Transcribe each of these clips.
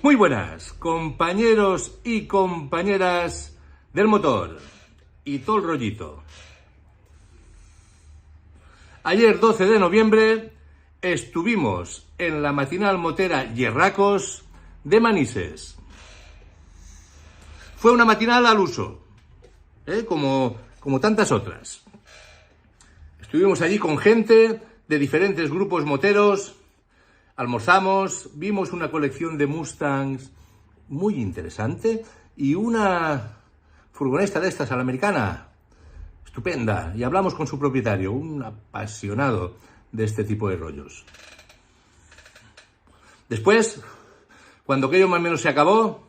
Muy buenas, compañeros y compañeras del motor y todo el rollito. Ayer 12 de noviembre estuvimos en la matinal motera Yerracos de Manises. Fue una matinal al uso, como tantas otras. Estuvimos allí con gente de diferentes grupos moteros, almorzamos, vimos una colección de Mustangs muy interesante y una furgoneta de estas a la americana, estupenda, y hablamos con su propietario, un apasionado de este tipo de rollos. Después, cuando aquello más o menos se acabó,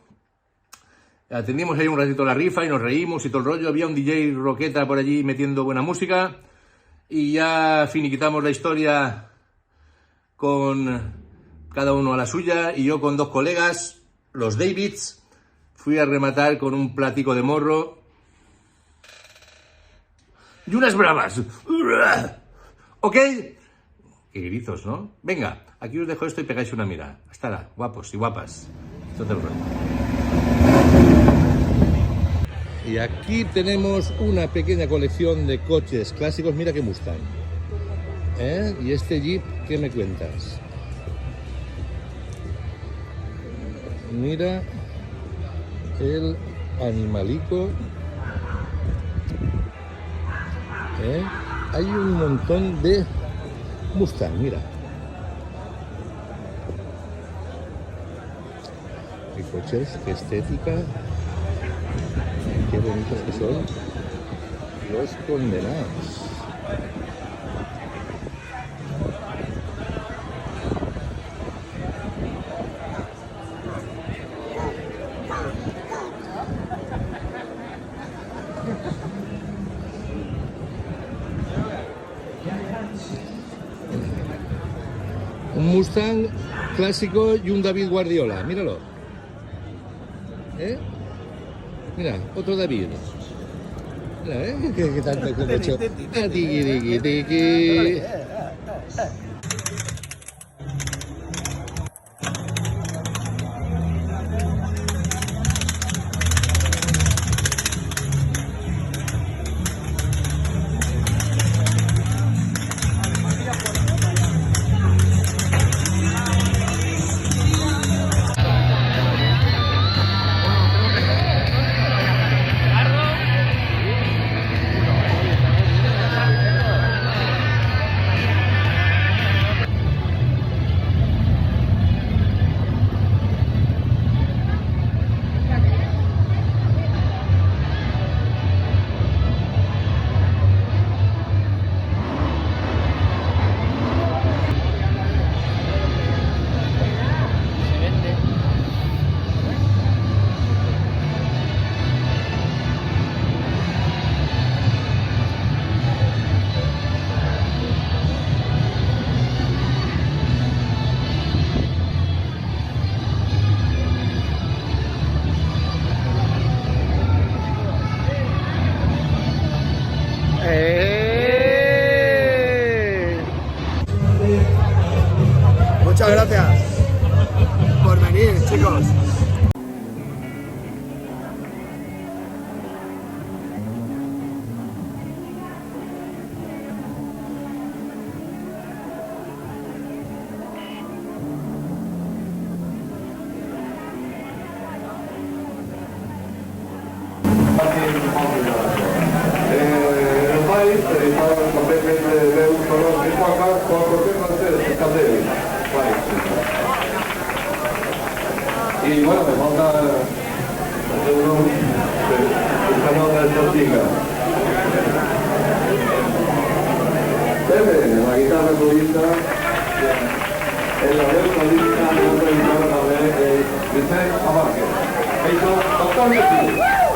atendimos ahí un ratito la rifa y nos reímos y todo el rollo. Había un DJ roqueta por allí metiendo buena música y ya finiquitamos la historia con cada uno a la suya y yo con dos colegas, los Davids, fui a rematar con un platico de morro y unas bravas. ¿Ok? Qué gritos, ¿no? Venga, aquí os dejo esto y pegáis una mirada. Hasta ahora, guapos y guapas. Esto te lo rollo. Y aquí tenemos una pequeña colección de coches clásicos. Mira qué Mustang. Y este Jeep, ¿qué me cuentas? Mira el animalico. Hay un montón de Mustang, mira. Qué coches, qué estética. Qué bonitos que son los condenados. Un Mustang clásico y un David Guardiola, míralo. Mira, otro David. Mira, ¿qué tanto que he hecho? Tiki, tiki, tiki. Muchas gracias por venir, chicos. El país está completamente de un color de acá por temas está débil. Y bueno, me monta el canal de Tortiga. La guitarra solista, la voz solista, la otra guitarra también, Vicente Abarque. Eso, totalmente.